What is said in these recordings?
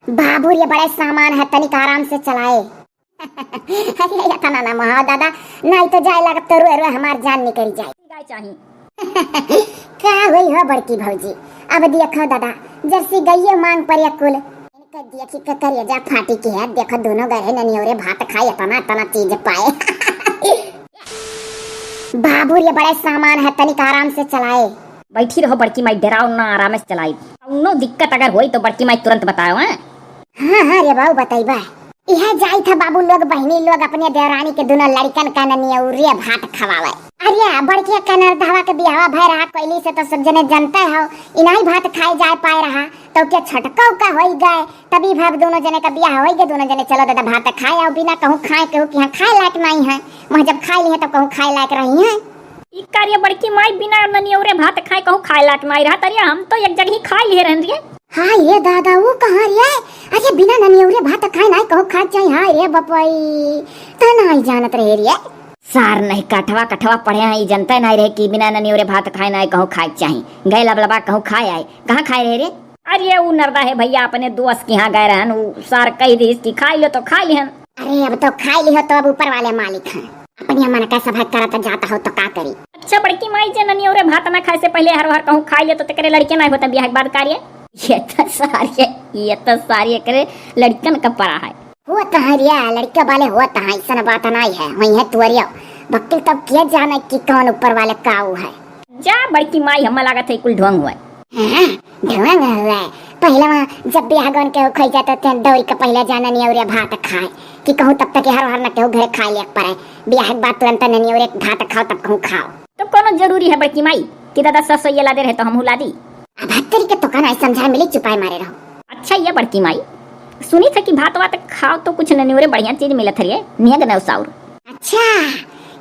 बाबू ये बड़े सामान है, तनिक आराम से चलाए। अरे ये तना ना महा दादा, नहीं तो जाए लगत तो रोए रोए हमार जान निकल जाए। गाय चाहिए क्या हुई हो बड़की भौजी? अब देखो दादा, जर्सी गई मांग पर कुल देखी करिए जा फाटी की है। देखो दोनों गए ननियोरे भात खाए, तना तना चीज पाए। बाबू ये बड़े सामान है, तनिक आराम से चलाए। बैठी रहो बड़की माई, डराओ ना, आराम से चलाई। उनो दिक्कत अगर हुई तो बड़की माई तुरंत बताओ। हैं हाँ रे बाबू बताइबा। यह जाई था बाबू लोग बहनी लोग अपने देवरानी के दोनों लड़कन का ननियौरे भात खवावे। अरे बड़के कनर धावा के बिहावा भय रहा कोयली से तो सब जने जानते हो, इनाही भात खाए जाए पाए रहा तो क्या छटका का हो गए। तभी भाव दोनों जने का बियाह हो गए, दोनों जने चलो दादा भात खाए और बिना कहूँ खाए कहूँ कि यहाँ खाए लायक नहीं है, वहाँ जब खाए लिए तब कहूँ खाए लायक रही है। कार्य बड़की माई बिना ननियौरे भात खाए कहूँ खाए लायक नहीं रहा। तरिया हम तो एक जगह ही खाए लिए रहन रही। हाँ ये दादा वो कहाँ रे? अरे बिना ननियौरे भात खाए नहीं कहूँ खा चाहिए। हाँ रे बपाई तो नहीं जानत रहे रे। सार नहीं कठवा कठवा पढ़े हैं, जनता नहीं रहे कि बिना ननियौरे भात खाए नहीं कहूँ खाए चाहिए। गए लबलबा कहूँ खाए आए, कहाँ खाए रहे रे? अरे वो नरदा है भैया, अपने दोस्त के यहाँ गए रहन, वो सार कही दी कि खाई लो तो खा लिहन। अरे अब तो खाई लियो तो अब ऊपर वाले मालिक हैं, अपनी मन कैसा भाग करता जाता हो तो का करी। अच्छा बड़की माई जे ननियौरे भात ना खाए से पहले हर हर कहूँ खाई ले तो तेरे लड़के नहीं होता बियाह के बाद कार्य। ये तो सारी करे लड़कन का पड़ा है। होता है रिया लड़के वाले होता है, ऐसा बात नहीं है। वही है तुअरिया बक्के तब किया जाने कि कौन ऊपर वाले काऊ है। जा बड़की माई हम लागत है कुल ढोंग हुआ है। ढोंग हुआ है पहले वहाँ जब बियाह गन के खाई जाते थे दौड़ के पहले जाना ननियौरे भात खाए कि कहूँ तब तक हर न कहूँ घर खाए ले पड़े। बियाह के बाद तुरंत ननियौरे भात खाओ तब कहूँ खाओ। तो कोनो जरूरी है बड़की माई कि दादा सस ये ला दे रहे तो हम ला दी। अब तरीके तो कहना समझा मिली चुपाई मारे रहो। अच्छा ये बड़की माई सुनी था कि भात वात खाओ तो कुछ ननियौरे बढ़िया चीज मिलत है नियग नवसाउर। अच्छा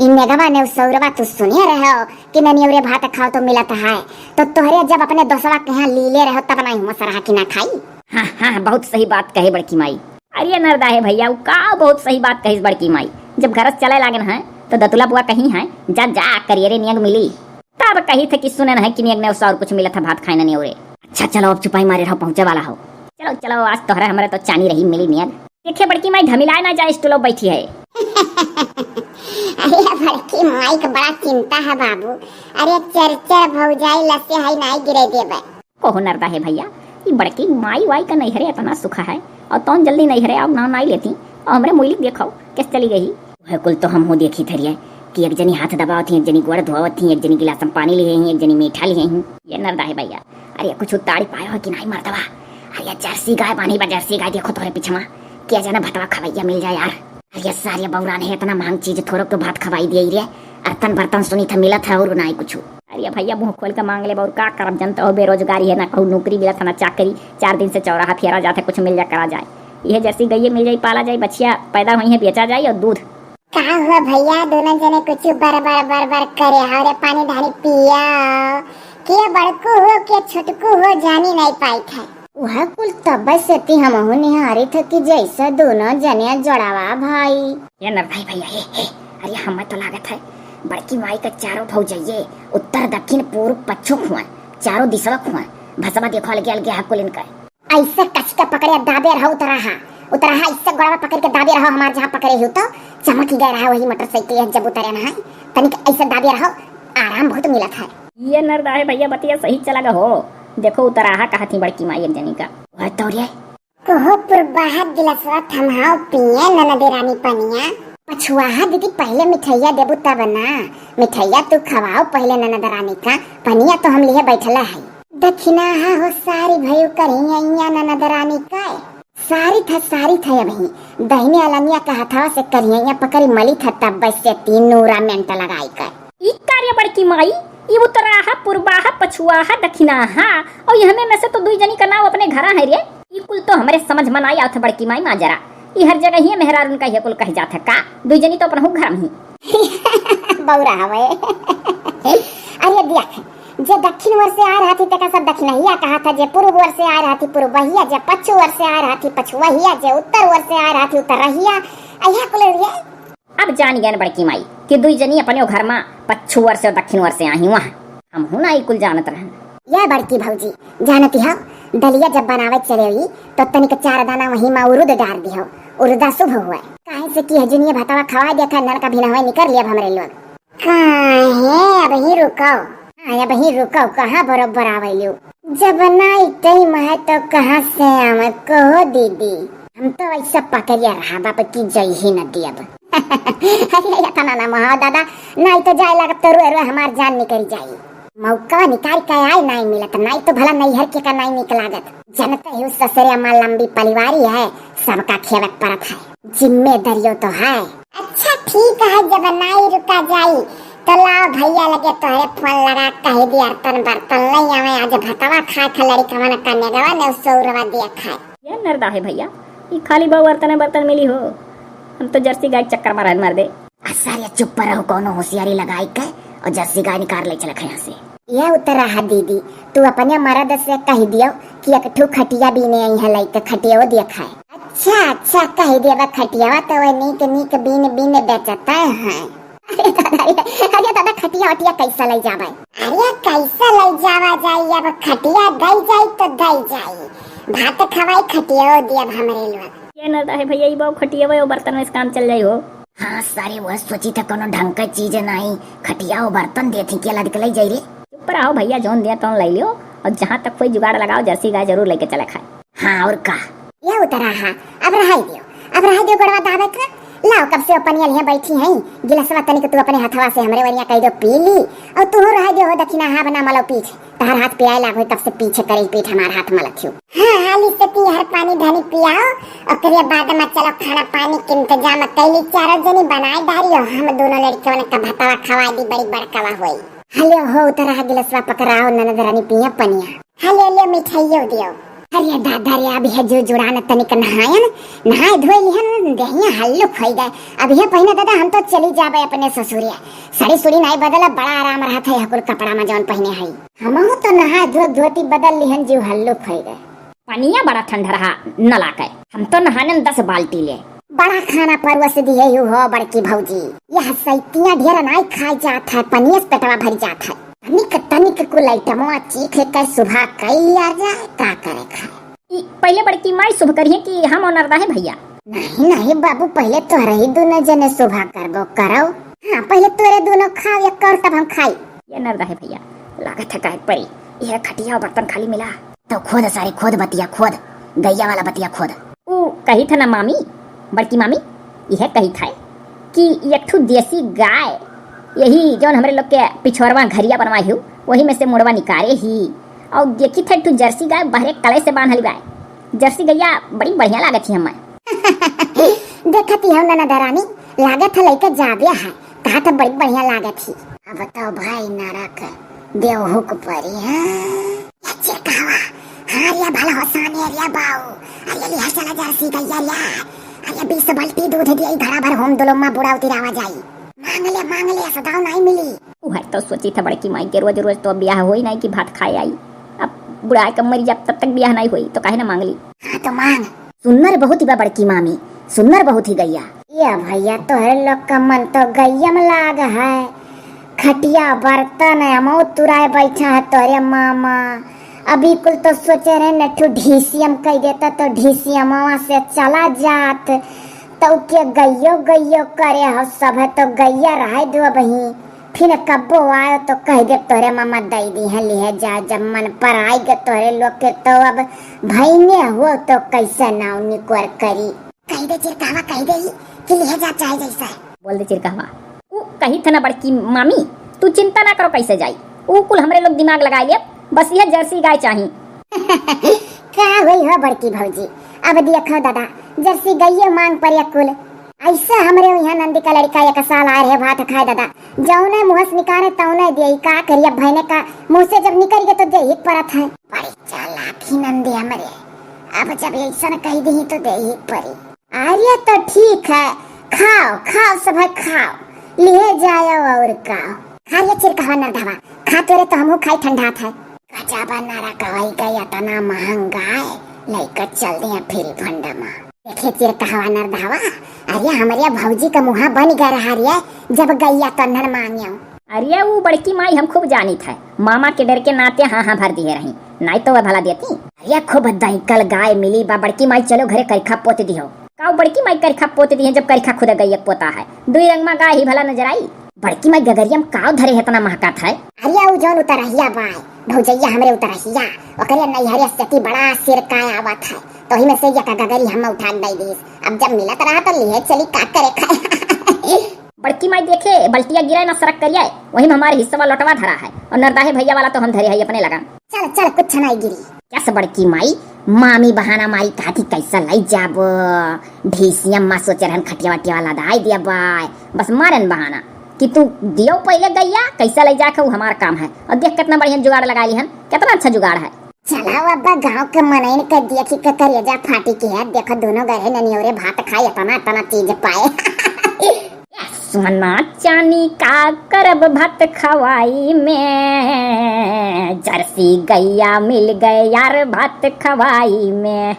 इन नेगवा नवसाउरवा तू सुनिए रहे हो कि ननियौरे भात खाओ तो मिलत है, तो तोहरे जब अपने दोस्तवा के यहाँ लीले रहो तब नहीं हुआ सरहा कि ना खाई। हाँ हाँ बहुत सही बात कहे बड़की माई। अरे नरदा है भैया वो का बहुत सही बात कही बड़की माई। जब घर चले लागन है तो दतुला बुआ कहीं है जा जा करियरे नियग मिली तब कही थे कि सुने न है कि नियग नवसाउर कुछ मिला था भात खाए ननियौरे। अच्छा चलो अब चुपाई मारे रहो पहुंचे वाला हो। चलो चलो आज तोहरा हमारे तो चानी रही मिली नियग। देखिए बड़की माई धमिलाए ना जाए स्टूलो बैठी है। अरे बड़की माई का बड़ा चिंता है बाबू। अरे चर्चा भौजाई लसे है नहीं गिरे देबे। कोहो नरदा है भैया ये बड़की माई वाई का नहीं हरे इतना सुखा है और तौन जल्दी नहीं हरे अब ना नहीं लेती और हमरे मोइली देखो कैसे चली गई। वह कुल तो हम हो देखी थरिए कि एक जनी हाथ दबाव थी, एक जनी गोड़ धोवत थी, एक जनी गिलास में पानी लिए एक जनी मीठा लिए। ये नरदा है भैया। अरे कुछ उताड़ी पायो है कि नहीं मरदवा? अरे जर्सी गाय बानी बा जर्सी गाय देखो तोरे पीछे में क्या जाना भतवा खवैया मिल जाए यार। अरे सारी बौरा ने इतना महंग चीज थोड़ा तो भात खवाई दिए रे। अर्तन बर्तन सुनी था मिला था और नहीं कुछ। अरे भैया मुंह खोल के मांग ले और का करब जनता हो बेरोजगारी है ना कहूँ नौकरी मिला था ना चाकरी। 4 दिन से चौराहा फेरा जाता कुछ मिल जा करा जाए। यह जर्सी गई मिल जाए पाला जाए बच्चिया पैदा हुई है बेचा जाए और दूध। का हुआ भैया दोनों जने कुछ बर करे हारे पानी धानी पिया के बड़को हो के छोटको हो जानी नहीं पाई था। वह कुल तब से हम हो निहारी थे कि जैसा दोनों जने जोड़ावा भाई। ये नर भाई भैया हे अरे हमें तो लागत है बड़की माई का चारों भौजाइये उत्तर दक्षिण पूर्व पश्चिम हुआ चारों दिशा हुआ भसवा देखो अलगे अलगे हाकुल इनका ऐसे कच के पकड़े दाबे रहो उतरा इससे गोड़वा पकड़ के दाबे रहो। हमारे जहाँ पकड़े हो तो चमक गए रहा वही मोटरसाइकिल जब उतरे ना तनिक ऐसे दाबे रहो आराम बहुत मिला था। ये नरदा है भैया बतिया सही चला हो। देखो उतराहा कहा थी बड़की माई एक जनी का वह तौरिया कोहो पुरबाहा गिलासवा थमहाओ पिए ननदे रानी पनिया पछुआहा दीदी पहले मिठाइया देबू तब ना। मिठाइया तू खवाओ पहले ननद रानी का पनिया तो हम लिए बैठला है। दक्षिणा हो सारी भयो करिया ननद रानी का सारी था अभी दहिने अलनिया का हथवा से करिया पकड़ी मली था तब बस से 3 नूरा मेंट लगाई कर। ई कार्य बड़की माई ये उत्तराहा पूर्वाहा पछुआहा दक्षिणाहा और यह में से तो 2 जनी का नाम अपने घरा है रे। ये कुल तो हमारे समझ में आई आवत बड़की माई ना जरा ये हर जगह ही मेहरारून का ये कुल कह जाता का 2 जनी तो अपन घर में बौरा हवे। अरे देख जे दक्षिण ओर से आ रहा थी तका सब दक्षिणहिया कहा था, जे पूर्व ओर से आ रहा थी पूर्वहिया, जे पश्चिम ओर से आ रहा थी पछुआहिया, जे उत्तर ओर से आ रहा थी उत्तरहिया अहिया कुल रे। अब जान गए बड़की माई कि 2 जनी अपने घर में पश्चिम ओर से और दक्षिण ओर से आई वहाँ हम हूँ ना कुल जानत रहन। यह बड़की भौजी जानती हो दलिया जब बनावे चले हुई तो तनिक 4 दाना वही में उरुद डाल दियो, उरुदा शुभ हुआ काहे से कि हजनिया भतावा खवा दिया था, नल का भी नहवा निकर लिया हमरे लोग। काहे अब ही रुको, अब ही रुको, कहाँ बरोबर आवेलियो, जब नाई टाइम है तो कहाँ से आवे कहो दीदी, हम तो ऐसा पकड़िया रहा बाप की जय ही न दी अब। अरे या तना ना महा दादा, नहीं तो जाए लगत तो रोए रोए हमार जान निकल जाई, मौका निकाल के आई नहीं मिलत, नहीं तो भला नहीं हर के का नहीं निकलागत, जनता ही उस ससुरे मां लंबी परिवारी है, सबका खेवक परत है, जिम्मेदारियों तो है। अच्छा ठीक है, जब नहीं रुका जाई तो लाओ भैया लगे तोहरे फोन लगा कह दिया तन बर्तन नहीं आवे, आज भतवा खाए था लड़का मन कन्या गवा ने 100 रुपया दिया खाए। ये नरदा है भैया, ये खाली बहु बर्तन मिली हो, हम तो जर्सी गाय चक्कर मार दे। अरे चुप रहो, कोनो होशियारी लगाई के और जर्सी गाय निकाल ले चल यहाँ से। ये उतरा है दीदी, तू अपने मर्द से कह दियो कि एक ठू खटिया भी नहीं आई है लइके खटिया दिया खाए। अच्छा कह दिया खटिया तो वह नीक बीन बेचता है। अरे दादा खटिया वटिया कैसा ले जावे? अरे कैसा ले जावा जाई, अब खटिया दई जाई तो दई जाई, भात खवाई खटिया दिया हमरे लोग। ये नरदा है भैया, ये बहु खटिया वो बर्तन में काम चल जाई हो। हाँ सारे वह सोची था कोनो ढंग का चीज नहीं, खटिया वो बर्तन देती के ला निकल जाई रे। चुप रहो भैया, जोन दिया तो ले लियो, और जहाँ तक कोई जुगाड़ लगाओ जर्सी गाय जरूर लेके चले खाए। हाँ और का ये उतरा है, अब रह दियो गड़वा दावे का लाओ, कब से अपन यहाँ बैठी हैं, गिलासवा तनिक तू अपने हथवा से हमरे वरिया कह दो पी ली, और तू रह दियो हो दक्षिणा हा बना malo पीछ, तार हाथ पियाए लागो कब से पीछे करे पीठ हमार हाथ में लखियो। हाँ हाली से ती हर पानी धनी पियाओ, और करिए बाद में चलो खाना पानी के इंतजाम कैली, 4 जनी बनाए डारियो, हम दोनों लड़कियों ने का भतवा खवा दी, बड़ी बड़कावा होई। हले हो उतरा गिलासवा पकड़ाओ, ननद रानी पिया पनिया, हले मिठाइयो दियो। अरे दादा रे अब है जो जुड़ान तनिक नहाए धोए लिहन देहिया हल्लू खोई गए, अब ये पहिने दादा हम तो चली जाबे अपने ससुरिया, साड़ी सुड़ी नहीं बदला, बड़ा आराम रहा था हकुल कपड़ा में जौन पहने है, हमहु तो नहाए धोती बदल लिहन जीव हल्लू खोई गए। पानिया बड़ा ठंडा रहा न लाके, हम तो नहाने 10 बाल्टी ले। बड़ा खाना परवस दिए हो बड़की भौजी, यह सैतिया ढेर नहीं खाई जात है, पनियस पेटवा भर जात है, तनिक कुल आइटमवा चीख के सुबह कई लिया जाए, का करे खाए। पहले बड़की माई शुभ करिए कि हम और नरदा है भैया। नहीं बाबू, पहले तोहरे ही दोनों जने सुबह करबो करो। हाँ पहले तोरे दोनों खाओ या कर तब हम खाई। ये नरदा है भैया, लागत है कहे परी, यह खटिया और बर्तन खाली मिला तो खोद सारी खोद बतिया खोद, गैया वाला बतिया खोद। वो कही था ना मामी, बड़की मामी यह कही था कि एक ठू देसी गाय, यही जो हमरे लोग के पिछोरवा घरिया बनवाई हो, वही में से मुड़वा निकाले ही, और देखी थे तू जर्सी गाय बहरे कले से बांधल गाय, जर्सी गैया बड़ी बढ़िया लागत थी हमें। देखती हम ननद रानी, लागत है लइका जाबिया है, कहा तो बड़ी बढ़िया लागत थी। अब बताओ भाई नरक देवहू को परी है ये कहवा। हाँ रिया भला होसान है रिया बाऊ, अरे लिया चला जर्सी गैया लिया, अरे 20 बाल्टी दूध दिया धड़ा भर होम दुलो मां बुढ़ा उतिरावा जाई, मांग ले सदाव नहीं मिली। वह तो सोची था बड़की माई के रोज तो ब्याह हो ही नहीं कि भात खाए आई, अब बुढ़ाई कम मरी जब तब तक ब्याह नहीं हुई तो काहे ना मांग ली। हाँ तो मांग। सुन्नर बहुत ही बा बड़की मामी, सुन्नर बहुत ही गैया। ये भैया तोहरे लोग का मन तो गैया में लाग है, खटिया बर्तन अमो तुराए बैठा है तोरे मामा, अभी कुल तो सोचे रहे नठू ढीसियम कह देता तो ढीसियम से चला जात, तो के गैयो करे हो सब है, तो गैया रह दो बही, फिर कब्बो आयो तो कह दे तोरे मामा दई दी है लिहे जा, जब मन पर आई गए तोरे लोग के तो अब भईने हो तो कैसे ना निकोर करी, कह दे चिरकावा कह दे कि लिहे जा चाहे जैसा बोल दे चिरकावा। ऊ कही था ना बड़की मामी, तू चिंता ना करो कैसे जाई, ऊ कुल हमरे लोग दिमाग लगा लिए, बस यह जर्सी गाय चाहिए। क्या हुई हो बड़की भौजी, अब देखो दादा जर्सी गैये मांग पर या कुल ऐसा हमरे यहाँ नंदी का लड़का 1 साल आए रहे भात खाए दादा, जौने मुँह से निकाले तौने दे, का करिए भैने का मुँह से जब निकल गए तो दे ही परत है, बड़ी चालाकी नंदी हमरे, अब जब ऐसा कह दी तो दे ही पड़ी। अरे तो ठीक है, खाओ सब खाओ, लिए जाओ और खाओ, खा लिया चिरकावा नरधावा, खा तोरे तो हमहू खाई ठंडा था, गजाबा नारा कवाई गया तना महंगा लइका चल दिया फिर फंडा में, देखे चिरकावा नरधावा, अरे हमारे भौजी का मुहा बन गया रहा रे जब गैया तन्नन मांगियो। अरे वो बड़की माई हम खूब जानी था, मामा के डर के नाते हाँ भर दिए रही, नहीं तो वह भला देती। अरे खूब दही कल गाय मिली बा बड़की माई, चलो घरे करिखा पोत दी हो। काऊ बड़की माई करिखा पोत दी है, जब करिखा खुद गई पोता है, दुई रंग में गाय ही भला नजर आई। बड़की माई गगरिया में काव धरे है तना महका था। अरे उ जौन उतरहिया बाय भौजैया हमरे उतरहिया ओकरे नैहरिया से बड़ा सिर काय आवत है, तो ही में से या का गगरी हम उठा दई दीस। अब जब मिलत रहा तो लिए चली का करे खाए। बड़की माई देखे बल्टिया गिरा ना सरक करिए, वही में हमारे हिस्सा वाला लौटवा धरा है, और नरदाहे भैया वाला तो हम धरे है अपने लगा। चल चल कुछ नहीं गिरी। क्या से बड़की माई मामी बहाना मारी कहती कैसा लाई जाब ढीसिया माँ सोचे रहन खटिया वटिया वाला दाई दिया बाय, बस मारन बहाना कि तू दियो पहले गैया कैसा ले जाके वो हमारा काम है। और देख कितना बढ़िया जुगाड़ लगा ली हन, कितना अच्छा जुगाड़ है। चलाओ अब्बा गांव के मनैन कर दिया कि करिया फाटी की है, देखो दोनों गए ननियोरे भात खाए तना तना चीज पाए। सोना चांदी का करब भात खवाई में, जर्सी गैया मिल गए यार भात खवाई में।